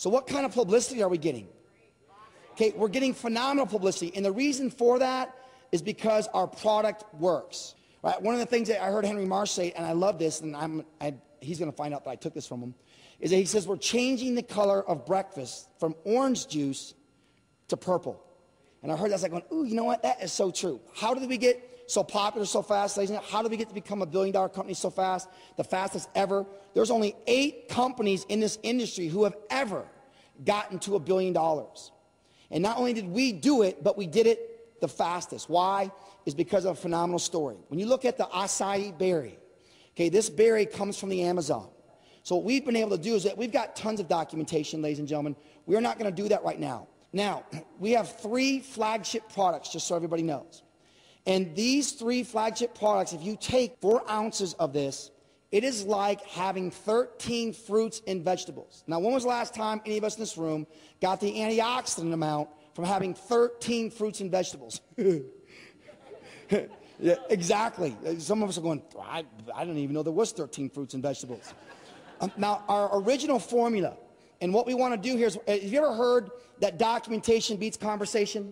So what kind of publicity are we getting? Okay, we're getting phenomenal publicity. And the reason for that is because our product works. Right? One of the things that I heard Henry Marsh say, and I love this, and he's going to find out that I took this from him, is that he says we're changing the color of breakfast from orange juice to purple. And I heard that, I was like, going, ooh, you know what? That is so true. How did we get so popular so fast, ladies and gentlemen? How did we get to become a billion-dollar company so fast? The fastest ever. There's only 8 companies in this industry who have ever gotten to $1 billion. And not only did we do it, but we did it the fastest. Why? Is because of a phenomenal story. When you look at the acai berry, okay, this berry comes from the Amazon. So what we've been able to do is that we've got tons of documentation, ladies and gentlemen. We're not going to do that right now. Now, we have 3 flagship products, just so everybody knows. And these 3 flagship products, if you take 4 ounces of this, it is like having 13 fruits and vegetables. Now, when was the last time any of us in this room got the antioxidant amount from having 13 fruits and vegetables? Yeah, exactly. Some of us are going, I didn't even know there was 13 fruits and vegetables. Now, our original formula, and what we want to do here is, have you ever heard that documentation beats conversation?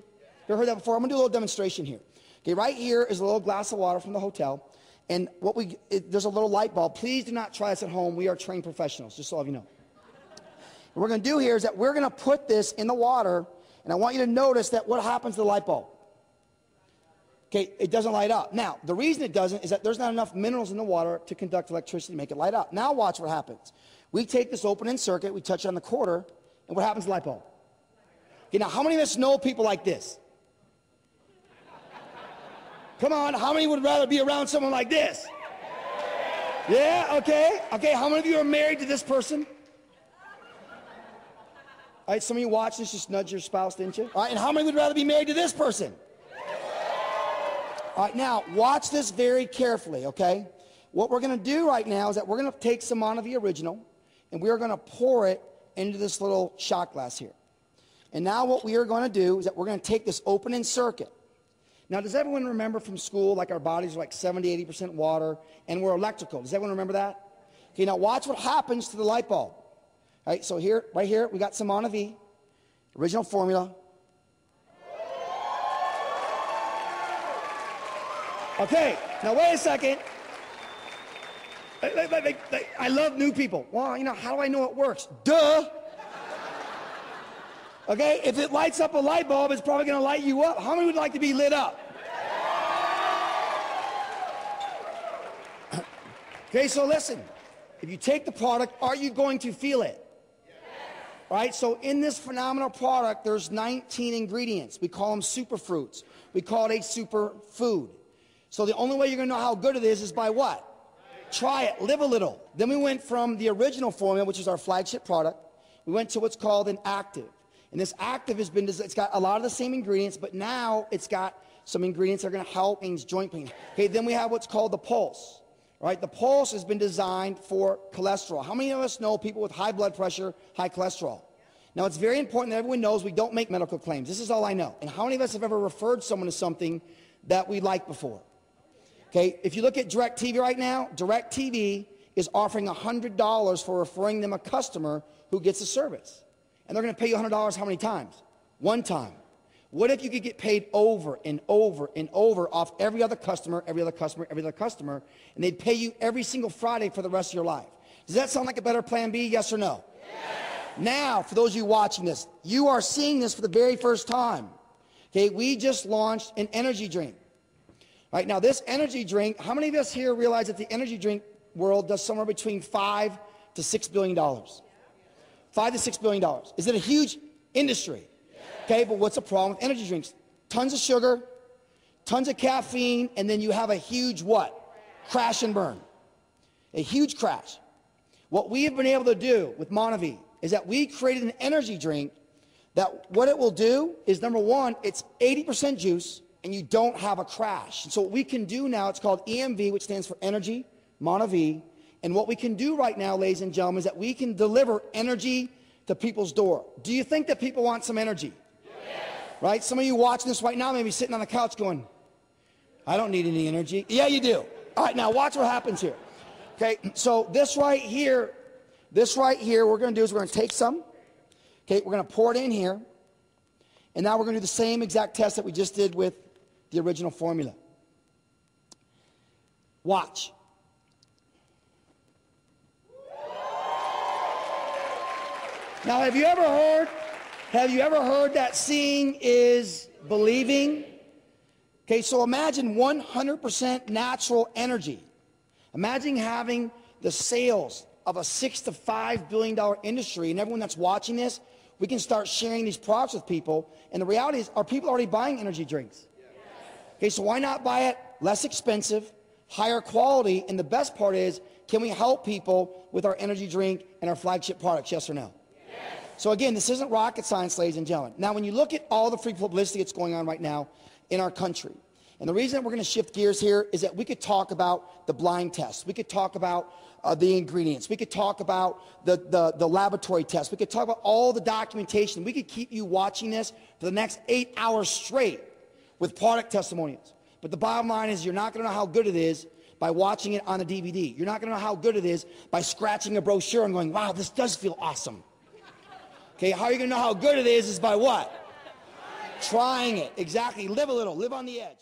You ever heard that before? I'm going to do a little demonstration here. Okay, right here is a little glass of water from the hotel, and there's a little light bulb. Please do not try this at home. We are trained professionals, just so all of you know. What we're going to do here is that we're going to put this in the water, and I want you to notice that what happens to the light bulb. Okay, it doesn't light up. Now, the reason it doesn't is that there's not enough minerals in the water to conduct electricity to make it light up. Now watch what happens. We take this open-end circuit, we touch it on the quarter, and what happens to the light bulb? Okay, now how many of us know people like this? Come on, how many would rather be around someone like this? Yeah, okay. Okay, how many of you are married to this person? All right, some of you watch this, just nudge your spouse, didn't you? All right, and how many would rather be married to this person? All right, now, watch this very carefully, okay? What we're going to do right now is that we're going to take some Monavie Original, and we are going to pour it into this little shot glass here. And now what we are going to do is that we're going to take this open-end circuit. Now, does everyone remember from school, like our bodies are like 70, 80% water, and we're electrical? Does everyone remember that? Okay, now watch what happens to the light bulb. All right, so here, right here, we got some Monavie, original formula. Okay, now wait a second. I love new people. Well, you know, how do I know it works? Duh. Okay, if it lights up a light bulb, it's probably going to light you up. How many would like to be lit up? Okay, so listen. If you take the product, are you going to feel it? Yes. Right, so in this phenomenal product, there's 19 ingredients. We call them superfruits. We call it a super food. So the only way you're going to know how good it is by what? Try it, live a little. Then we went from the original formula, which is our flagship product, we went to what's called an active. And this active has been, it's got a lot of the same ingredients, but now it's got some ingredients that are going to help pain, joint pain. Okay, then we have what's called the pulse. Right, the pulse has been designed for cholesterol. How many of us know people with high blood pressure, high cholesterol? Now, it's very important that everyone knows we don't make medical claims. This is all I know. And how many of us have ever referred someone to something that we liked before? Okay, if you look at DirecTV right now, DirecTV is offering $100 for referring them a customer who gets a service. And they're going to pay you $100 how many times? One time. What if you could get paid over and over and over off every other customer, every other customer, every other customer, and they'd pay you every single Friday for the rest of your life? Does that sound like a better plan B, yes or no? Yes. Now, for those of you watching this, you are seeing this for the very first time. Okay, we just launched an energy drink. All right, now this energy drink, how many of us here realize that the energy drink world does somewhere between $5 to $6 billion? $5 to $6 billion. Is it a huge industry? Okay, but what's the problem with energy drinks? Tons of sugar, tons of caffeine, and then you have a huge what? Crash and burn. A huge crash. What we have been able to do with Monavie is that we created an energy drink that what it will do is, number one, it's 80% juice, and you don't have a crash. And so what we can do now, it's called EMV, which stands for Energy Monavie. And what we can do right now, ladies and gentlemen, is that we can deliver energy to people's door. Do you think that people want some energy? Right? Some of you watching this right now may be sitting on the couch going, I don't need any energy. Yeah, you do. All right, now watch what happens here. Okay, so this right here, we're going to do is we're going to take some, Okay, we're going to pour it in here. And now we're going to do the same exact test that we just did with the original formula. Watch. Now, have you ever heard that seeing is believing? Okay, so imagine 100% natural energy. Imagine having the sales of a $6 to $5 billion industry, and everyone that's watching this, we can start sharing these products with people. And the reality is, are people already buying energy drinks? Yes. Okay, so why not buy it less expensive, higher quality, and the best part is, can we help people with our energy drink and our flagship products, yes or no? Yes. So again, this isn't rocket science, ladies and gentlemen. Now, when you look at all the free publicity that's going on right now in our country, and the reason that we're going to shift gears here is that we could talk about the blind test. We could talk about the ingredients. We could talk about the laboratory test. We could talk about all the documentation. We could keep you watching this for the next 8 hours straight with product testimonials. But the bottom line is, you're not going to know how good it is by watching it on a DVD. You're not going to know how good it is by scratching a brochure and going, wow, this does feel awesome. Okay, how are you going to know how good it is by what? Trying it. Exactly. Live a little. Live on the edge.